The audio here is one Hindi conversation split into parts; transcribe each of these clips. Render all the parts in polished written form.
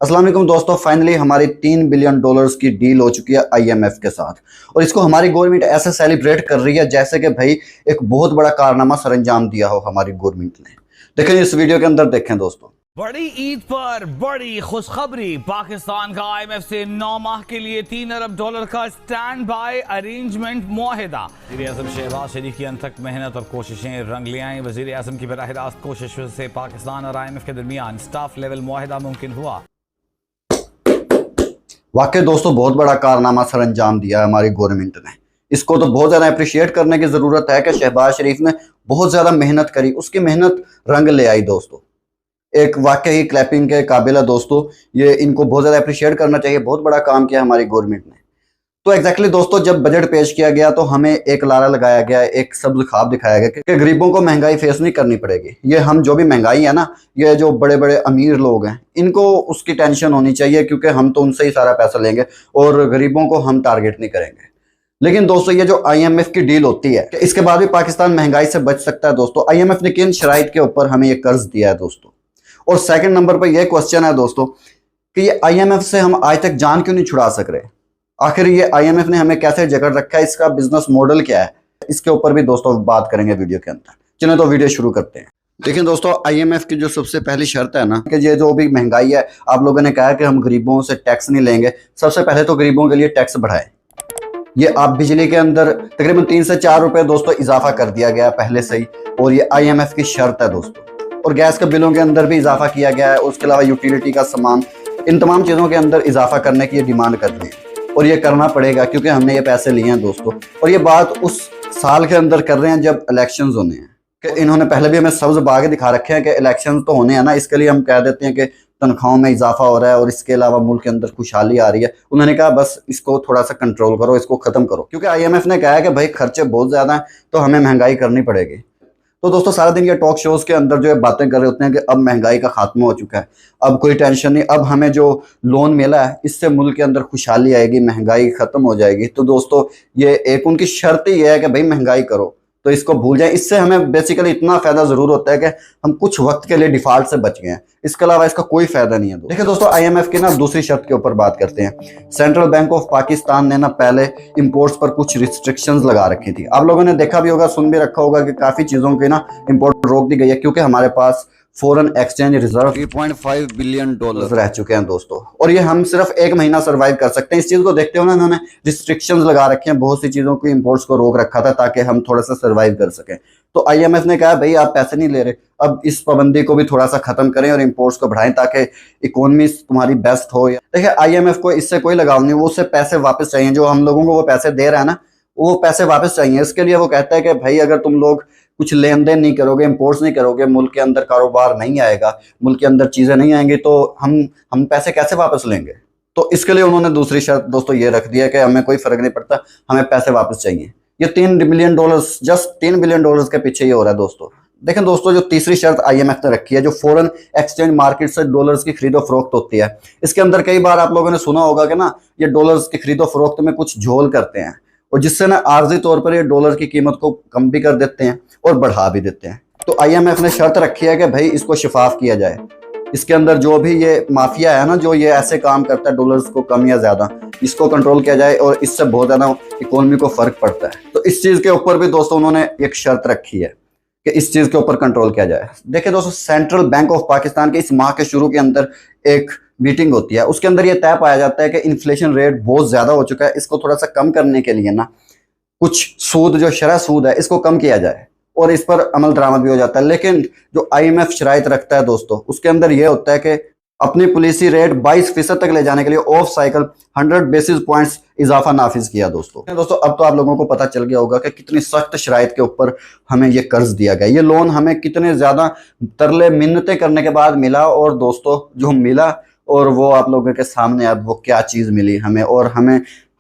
अस्सलाम वालेकुम दोस्तों, फाइनली हमारी $3 बिलियन की डील हो चुकी है आईएमएफ के साथ। और इसको हमारी गवर्नमेंट ऐसे सेलिब्रेट कर रही है जैसे कि भाई एक बहुत बड़ा कारनामा सरंजाम दिया हो हमारी गवर्नमेंट ने। देखें इस वीडियो के अंदर, देखें दोस्तों। बड़ी ईद पर बड़ी खुशखबरी, पाकिस्तान का आईएमएफ से 9 माह के लिए $3 अरब का स्टैंड बाय अरेंजमेंट मुआहिदा। वज़ीर-ए-आज़म शहबाज शरीफ की अनथक मेहनत और कोशिशें रंग ले आईं। वज़ीर-ए-आज़म की बराह रास्त कोशिशों से पाकिस्तान और आईएमएफ के दरमियान स्टाफ लेवल मुआहिदा मुमकिन हुआ। वाकई दोस्तों बहुत बड़ा कारनामा सरंजाम दिया है हमारी गवर्नमेंट ने। इसको तो बहुत ज़्यादा अप्रिशिएट करने की ज़रूरत है कि शहबाज शरीफ ने बहुत ज़्यादा मेहनत करी, उसकी मेहनत रंग ले आई दोस्तों। एक वाकई क्लैपिंग के काबिल है दोस्तों, ये इनको बहुत ज़्यादा अप्रिशिएट करना चाहिए। बहुत बड़ा काम किया हमारी गवर्नमेंट ने। तो एग्जैक्टली दोस्तों, जब बजट पेश किया गया तो हमें एक लारा लगाया गया, एक सब्ज ख्वाब दिखाया गया कि गरीबों को महंगाई फेस नहीं करनी पड़ेगी। ये हम जो भी महंगाई है ना, ये जो बड़े बड़े अमीर लोग हैं इनको उसकी टेंशन होनी चाहिए, क्योंकि हम तो उनसे ही सारा पैसा लेंगे और गरीबों को हम टारगेट नहीं करेंगे। लेकिन दोस्तों, ये जो आईएमएफ की डील होती है कि इसके बाद भी पाकिस्तान महंगाई से बच सकता है दोस्तों। आईएमएफ ने किन शराइत के ऊपर हमें ये कर्ज दिया है दोस्तों। और सेकंड नंबर पर यह क्वेश्चन है दोस्तों कि ये आईएमएफ से हम आज तक जान क्यों नहीं छुड़ा सक रहे। आखिर ये आईएमएफ ने हमें कैसे जकड़ रखा है, इसका बिजनेस मॉडल क्या है, इसके ऊपर भी दोस्तों बात करेंगे वीडियो के अंदर। चलिए तो वीडियो शुरू करते हैं। देखिए दोस्तों, आईएमएफ की जो सबसे पहली शर्त है ना कि ये जो भी महंगाई है, आप लोगों ने कहा कि हम गरीबों से टैक्स नहीं लेंगे। सबसे पहले तो गरीबों के लिए टैक्स बढ़ाए। ये आप बिजली के अंदर तकरीबन 3 से 4 रुपए दोस्तों इजाफा कर दिया गया पहले से ही, और ये आईएमएफ की शर्त है दोस्तों। और गैस के बिलों के अंदर भी इजाफा किया गया है। उसके अलावा यूटिलिटी का सामान, इन तमाम चीज़ों के अंदर इजाफा करने की ये डिमांड कर रही है। और ये करना पड़ेगा क्योंकि हमने ये पैसे लिए हैं दोस्तों। और ये बात उस साल के अंदर कर रहे हैं जब इलेक्शंस होने हैं। कि इन्होंने पहले भी हमें सब्ज बाग दिखा रखे हैं कि इलेक्शंस तो होने हैं ना, इसके लिए हम कह देते हैं कि तनख्वाहों में इजाफा हो रहा है और इसके अलावा मुल्क के अंदर खुशहाली आ रही है। उन्होंने कहा बस इसको थोड़ा सा कंट्रोल करो, इसको ख़त्म करो, क्योंकि आईएमएफ ने कहा है कि भाई खर्चे बहुत ज़्यादा हैं तो हमें महंगाई करनी पड़ेगी। तो दोस्तों सारा दिन ये टॉक शोज़ के अंदर जो है बातें कर रहे होते हैं कि अब महंगाई का खात्मा हो चुका है, अब कोई टेंशन नहीं, अब हमें जो लोन मिला है इससे मुल्क के अंदर खुशहाली आएगी, महंगाई ख़त्म हो जाएगी। तो दोस्तों ये एक उनकी शर्त ही है कि भाई महंगाई करो, तो इसको भूल जाएं। इससे हमें बेसिकली इतना फ़ायदा ज़रूर होता है कि हम कुछ वक्त के लिए डिफ़ॉल्ट से बच गए हैं, इसके अलावा इसका कोई फ़ायदा नहीं है। देखिए दोस्तों, आईएमएफ की ना दूसरी शर्त के ऊपर बात करते हैं। सेंट्रल बैंक ऑफ पाकिस्तान ने ना पहले इंपोर्ट्स पर कुछ रिस्ट्रिक्शंस लगा रखी थी। आप लोगों ने देखा भी होगा, सुन भी रखा होगा कि काफ़ी चीज़ों की ना इंपोर्ट रोक दी गई है, क्योंकि हमारे पास फॉरेन एक्सचेंज रिजर्व $3.5 बिलियन रह चुके हैं दोस्तों। और ये हम सिर्फ 1 महीना सर्वाइव कर सकते हैं। इस चीज़ को देखते हुए ना इन्होंने रिस्ट्रिक्शंस लगा रखे हैं, बहुत सी चीज़ों को इंपोर्ट्स को रोक रखा था ताकि हम थोड़ा सा सर्वाइव कर सकें। तो आईएमएफ ने कहा भाई आप पैसे नहीं ले रहे, अब इस पाबंदी को भी थोड़ा सा खत्म करें और इंपोर्ट्स को बढ़ाएं ताकि इकोनॉमी तुम्हारी बेस्ट हो। देखिए आईएमएफ को इससे कोई लगाव नहीं, वो उससे पैसे वापस चाहिए। जो हम लोगों को वो पैसे दे रहा है ना, वो पैसे वापस चाहिए। इसके लिए वो कहता है कि भाई अगर तुम लोग कुछ लेन देन नहीं करोगे, इंपोर्ट्स नहीं करोगे, मुल्क के अंदर कारोबार नहीं आएगा, मुल्क के अंदर चीज़ें नहीं आएंगी, तो हम पैसे कैसे वापस लेंगे। तो इसके लिए उन्होंने दूसरी शर्त दोस्तों ये रख दिया कि हमें कोई फ़र्क नहीं पड़ता, हमें पैसे वापस चाहिए। ये $3 बिलियन, जस्ट $3 बिलियन के पीछे ही हो रहा है दोस्तों। देखें दोस्तों, जो तीसरी शर्त आईएमएफ ने रखी है, जो फॉरेन एक्सचेंज मार्केट से डॉलर्स की खरीदो फरोख्त होती है, इसके अंदर कई बार आप लोगों ने सुना होगा कि ना ये डॉलर्स की खरीदो फरोख्त में कुछ झोल करते हैं, और जिससे ना आर्जी तौर पर ये डॉलर की कीमत को कम भी कर देते हैं और बढ़ा भी देते हैं। तो आईएमएफ ने शर्त रखी है कि भाई इसको शफाफ किया जाए। इसके अंदर जो भी ये माफिया है ना, जो ये ऐसे काम करता है डॉलर्स को कम या ज़्यादा, इसको कंट्रोल किया जाए और इससे बहुत ज़्यादा इकोनॉमी को फ़र्क पड़ता है। तो इस चीज़ के ऊपर भी दोस्तों उन्होंने एक शर्त रखी है कि इस चीज़ के ऊपर कंट्रोल किया जाए। देखिए दोस्तों, सेंट्रल बैंक ऑफ पाकिस्तान के इस माह के शुरू के अंदर एक मीटिंग होती है, उसके अंदर ये तय पाया जाता है कि इन्फ्लेशन रेट बहुत ज़्यादा हो चुका है, इसको थोड़ा सा कम करने के लिए ना कुछ सूद, जो शरह सूद है, इसको कम किया जाए, और इस पर अमल दरामद भी हो जाता है। लेकिन जो आईएमएफ शराइत रखता है दोस्तों, उसके अंदर यह होता है कि अपनी पॉलिसी रेट 22% तक ले जाने के लिए ऑफ साइकिल 100 बेसिस पॉइंट्स इजाफा नाफिज किया दोस्तों। अब तो आप लोगों को पता चल गया होगा कि कितनी सख्त शराइत के ऊपर हमें ये कर्ज दिया गया। ये लोन हमें कितने ज़्यादा तरले मिन्नतें करने के बाद मिला, और दोस्तों जो मिला और वो आप लोगों के सामने अब वो क्या चीज़ मिली हमें। और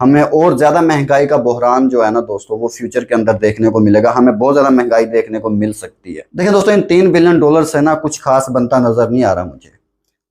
हमें और ज़्यादा महंगाई का बहरान जो है ना दोस्तों, वो फ्यूचर के अंदर देखने को मिलेगा। हमें बहुत ज़्यादा महंगाई देखने को मिल सकती है। देखिए दोस्तों, इन $3 बिलियन से ना कुछ खास बनता नज़र नहीं आ रहा मुझे।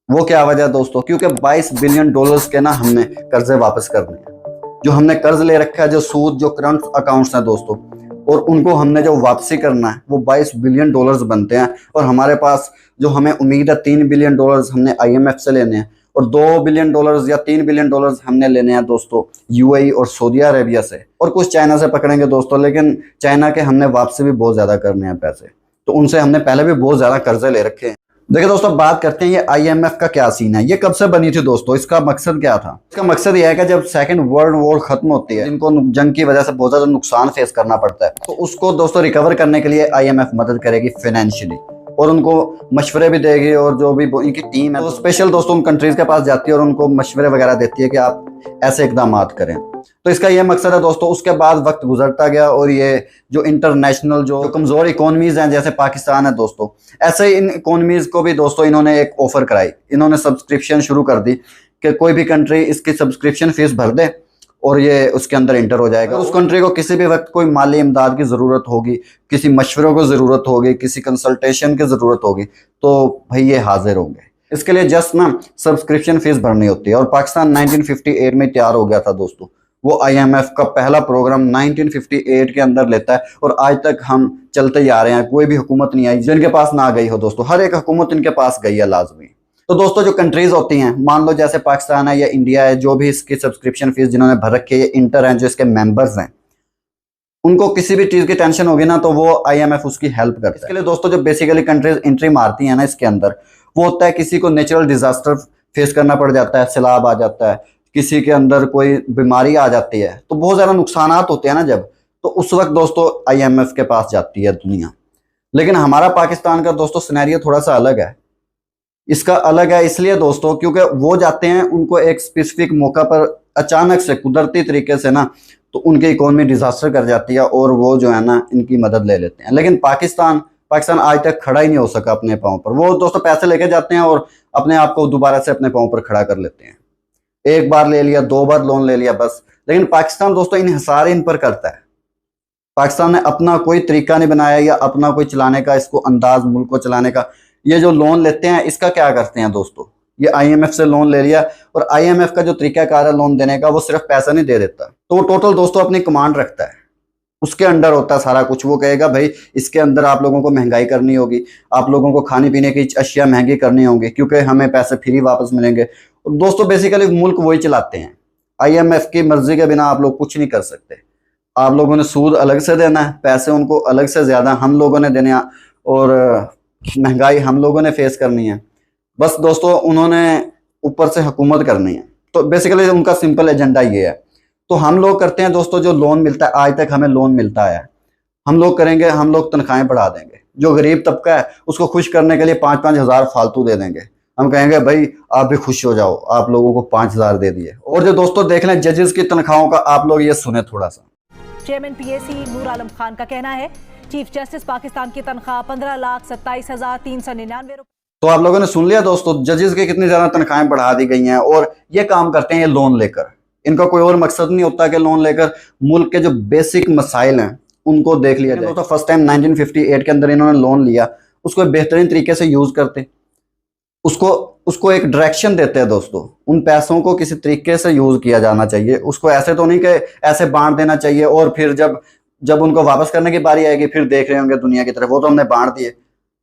वो क्या वजह दोस्तों, क्योंकि $22 बिलियन के ना हमने कर्जे वापस करने हैं। जो हमने कर्ज ले रखा है, जो सूद, जो करंट अकाउंट्स हैं दोस्तों, और उनको हमने जो वापसी करना है वो $22 बिलियन बनते हैं। और हमारे पास जो हमें उम्मीद है $3 बिलियन हमने आईएमएफ से लेने हैं, और $2 बिलियन या $3 बिलियन हमने लेने हैं दोस्तों यूएई और सऊदी अरेबिया से, और कुछ चाइना से पकड़ेंगे दोस्तों। लेकिन चाइना के हमने वापसी भी बहुत ज़्यादा करने हैं पैसे, तो उनसे हमने पहले भी बहुत ज़्यादा कर्जे ले रखे हैं। देखिए दोस्तों, बात करते हैं ये IMF का क्या सीन है, ये कब से बनी थी दोस्तों, इसका मकसद क्या था। इसका मकसद यह है कि जब सेकंड वर्ल्ड वॉर खत्म होती है, इनको जंग की वजह से बहुत ज़्यादा नुकसान फेस करना पड़ता है, तो उसको दोस्तों रिकवर करने के लिए IMF मदद करेगी फाइनेंशियली, और उनको मशवरे भी देगी, और जो भी इनकी टीम है तो स्पेशल दोस्तों उन कंट्रीज के पास जाती है और उनको मशवरे वगैरह देती है कि आप ऐसे इकदाम करें। तो इसका ये मकसद है दोस्तों। उसके बाद वक्त गुजरता गया और ये जो इंटरनेशनल जो कमज़ोर इकोनॉमीज़ हैं जैसे पाकिस्तान है दोस्तों, ऐसे ही इन इकोनॉमीज़ को भी दोस्तों इन्होंने एक ऑफ़र कराई, इन्होंने सब्सक्रिप्शन शुरू कर दी कि कोई भी कंट्री इसकी सब्सक्रिप्शन फीस भर दे और ये उसके अंदर इंटर हो जाएगा। उस कंट्री को किसी भी वक्त कोई माली इमदाद की ज़रूरत होगी, किसी मशवरों को ज़रूरत होगी, किसी कंसल्टेशन की ज़रूरत होगी, तो भाई ये हाजिर होंगे। इसके लिए जस्ट ना सब्सक्रिप्शन फीस भरनी होती है। और पाकिस्तान 1958 में तैयार हो गया था दोस्तों, वो IMF का पहला प्रोग्राम 1958 के अंदर लेता है, और आज तक हम चलते ही आ रहे हैं। कोई भी हुकूमत नहीं आई जिनके पास ना गई हो दोस्तों, हर एक हुकूमत इनके पास गई है लाजमी। तो दोस्तों जो कंट्रीज होती हैं, मान लो जैसे पाकिस्तान है या इंडिया है, जो भी इसकी सब्सक्रिप्शन फीस जिन्होंने भर रखी है, इंटर हैं जो इसके मेंबर्स हैं, उनको किसी भी चीज़ की टेंशन होगी ना तो वो IMF उसकी हेल्प करता है। इसके लिए दोस्तों जो बेसिकली कंट्रीज एंट्री मारती हैं ना इसके अंदर, वो होता है किसी को नेचुरल डिजास्टर फेस करना पड़ जाता है, सैलाब आ जाता है, किसी के अंदर कोई बीमारी आ जाती है, तो बहुत ज़्यादा नुकसान होते हैं ना जब, तो उस वक्त दोस्तों IMF के पास जाती है दुनिया। लेकिन हमारा पाकिस्तान का दोस्तों सिनेरियो थोड़ा सा अलग है। इसका अलग है इसलिए दोस्तों क्योंकि वो जाते हैं, उनको एक स्पेसिफिक मौका पर अचानक से कुदरती तरीके से ना तो उनकी इकोनॉमी डिजास्टर कर जाती है और वो जो है ना इनकी मदद ले लेते हैं। लेकिन पाकिस्तान आज तक खड़ा ही नहीं हो सका अपने पाँव पर। वो दोस्तों पैसे लेके जाते हैं और अपने आप को दोबारा से अपने पाँव पर खड़ा कर लेते हैं। एक बार ले लिया, 2 बार लोन ले लिया बस। लेकिन पाकिस्तान दोस्तों इन्हिसार इन पर करता है। पाकिस्तान ने अपना कोई तरीका नहीं बनाया या अपना कोई चलाने का इसको अंदाज, मुल्क को चलाने का। ये जो लोन लेते हैं इसका क्या करते हैं दोस्तों, ये IMF से लोन ले लिया, और IMF का जो तरीकाकार है लोन देने का, वो सिर्फ पैसा नहीं दे देता, तो वो टोटल दोस्तों अपनी कमांड रखता है, उसके अंडर होता है सारा कुछ। वो कहेगा भाई इसके अंदर आप लोगों को महंगाई करनी होगी, आप लोगों को खाने पीने की अशिया महंगी करनी होंगी क्योंकि हमें पैसे फ्री वापस मिलेंगे। और दोस्तों बेसिकली मुल्क वही चलाते हैं। IMF की मर्जी के बिना आप लोग कुछ नहीं कर सकते। आप लोगों ने सूद अलग से देना है, पैसे उनको अलग से ज़्यादा हम लोगों ने देने हैं, और महंगाई हम लोगों ने फेस करनी है। बस दोस्तों उन्होंने ऊपर से हुकूमत करनी है। तो बेसिकली उनका सिंपल एजेंडा ये है। तो हम लोग करते हैं दोस्तों, जो लोन मिलता है, आज तक हमें लोन मिलता है, हम लोग करेंगे, हम लोग तनख्वाहें बढ़ा देंगे। जो गरीब तबका है उसको खुश करने के लिए 5-5 हज़ार फालतू दे देंगे। हम कहेंगे भाई आप भी खुश हो जाओ, आप लोगों को 5 हज़ार दे दिए। और जो दोस्तों देख लें जजेस की तनख्वाहों का, आप लोग ये सुने थोड़ा सा। चेयरमैन PAC नूर आलम खान का कहना है चीफ जस्टिस पाकिस्तान की तनख्वाह 15,27,399 रुपए। तो आप लोगों ने सुन लिया दोस्तों, जजेस की कितनी ज्यादा तनख्वाहें बढ़ा दी गई हैं, और ये काम करते हैं ये लोन लेकर। इनका कोई और मकसद नहीं होता कि लोन लेकर मुल्क के जो बेसिक मसाइल हैं उनको देख लिया जाए। तो फर्स्ट टाइम 1958 के अंदर इन्होंने लोन लिया, उसको बेहतरीन तरीके से यूज करते, उसको एक डायरेक्शन देते हैं दोस्तों। उन पैसों को किसी तरीके से यूज किया जाना चाहिए, उसको ऐसे तो नहीं कि ऐसे बांट देना चाहिए और फिर जब उनको वापस करने की बारी आएगी फिर देख रहे होंगे दुनिया की तरफ। वो तो हमने बांट दिए।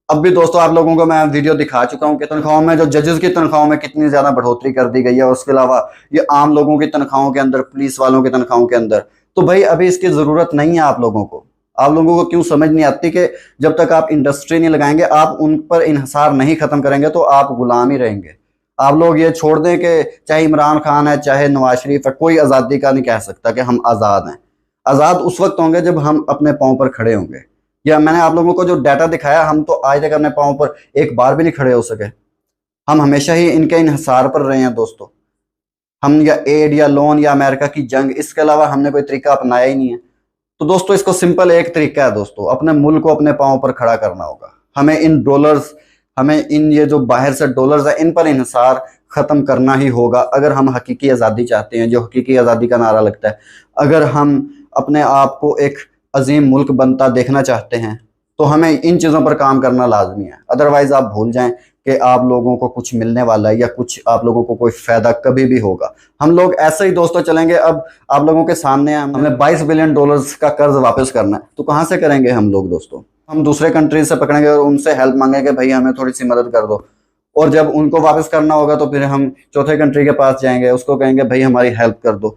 अब भी दोस्तों आप लोगों को मैं वीडियो दिखा चुका हूँ कि तनख्वाहों में, जो जजेस की तनख्वाहों में कितनी ज़्यादा बढ़ोतरी कर दी गई है। और उसके अलावा ये आम लोगों की तनख्वाहों के अंदर, पुलिस वालों की तनख्वाहों के अंदर, तो भाई अभी इसकी ज़रूरत नहीं है आप लोगों को। आप लोगों को क्यों समझ नहीं आती कि जब तक आप इंडस्ट्री नहीं लगाएंगे, आप उन पर इन्हिसार नहीं ख़त्म करेंगे तो आप गुलाम ही रहेंगे। आप लोग ये छोड़ दें कि चाहे इमरान खान है, चाहे नवाज शरीफ है, कोई आज़ादी का नहीं कह सकता कि हम आज़ाद हैं। आज़ाद उस वक्त होंगे जब हम अपने पाँव पर खड़े होंगे। या मैंने आप लोगों को जो डाटा दिखाया, हम तो आज तक अपने पाँव पर एक बार भी नहीं खड़े हो सके। हम हमेशा ही इनके इन्हिसार पर रहे हैं दोस्तों। हम या एड या लोन या अमेरिका की जंग, इसके अलावा हमने कोई तरीका अपनाया ही नहीं है। तो दोस्तों इसको सिंपल एक तरीका है दोस्तों, अपने मुल्क को अपने पाँव पर खड़ा करना होगा। हमें इन डॉलर्स, हमें इन ये जो बाहर से डॉलर्स है, इन पर इन्हिसार ख़त्म करना ही होगा अगर हम हकीकी आज़ादी चाहते हैं, जो हकीकी आज़ादी का नारा लगता है। अगर हम अपने आप को एक अजीम मुल्क बनता देखना चाहते हैं तो हमें इन चीज़ों पर काम करना लाजमी है। अदरवाइज़ आप भूल जाएं कि आप लोगों को कुछ मिलने वाला है या कुछ आप लोगों को कोई फ़ायदा कभी भी होगा। हम लोग ऐसे ही दोस्तों चलेंगे। अब आप लोगों के सामने हमें $22 बिलियन का कर्ज वापस करना है, तो कहाँ से करेंगे हम लोग दोस्तों? हम दूसरे कंट्रीज से पकड़ेंगे और उनसे हेल्प मांगेंगे, भाई हमें थोड़ी सी मदद कर दो, और जब उनको वापस करना होगा तो फिर हम चौथे कंट्री के पास जाएंगे, उसको कहेंगे भाई हमारी हेल्प कर दो।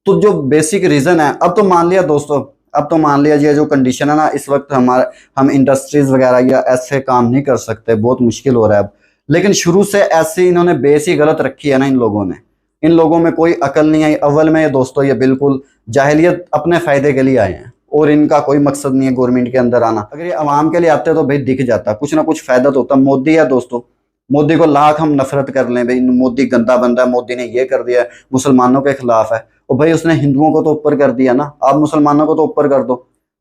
तो जो बेसिक रीज़न है, अब तो मान लिया दोस्तों, अब तो मान लिया ये जो कंडीशन है ना, इस वक्त हम इंडस्ट्रीज वगैरह या ऐसे काम नहीं कर सकते, बहुत मुश्किल हो रहा है अब। लेकिन शुरू से ऐसे इन्होंने बेस ही गलत रखी है ना इन लोगों ने। इन लोगों में कोई अकल नहीं आई। अव्वल में दोस्तों ये बिल्कुल जाहिलियत अपने फ़ायदे के लिए आए हैं और इनका कोई मकसद नहीं है गवर्नमेंट के अंदर आना। अगर ये आवाम के लिए आते तो भाई दिख जाता, कुछ ना कुछ फ़ायदा तो होता। मोदी है दोस्तों, मोदी को लाख हम नफरत कर लें, भाई मोदी गंदा बंदा है, मोदी ने ये कर दिया, मुसलमानों के खिलाफ है, और भाई उसने हिंदुओं को तो ऊपर कर दिया ना, आप मुसलमानों को तो ऊपर कर दो।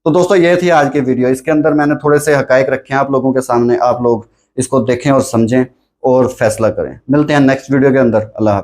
तो दोस्तों ये थी आज की वीडियो। इसके अंदर मैंने थोड़े से हकायक रखे हैं आप लोगों के सामने, आप लोग इसको देखें और समझें और फैसला करें। मिलते हैं नेक्स्ट वीडियो के अंदर। अल्लाह हाफ़िज़।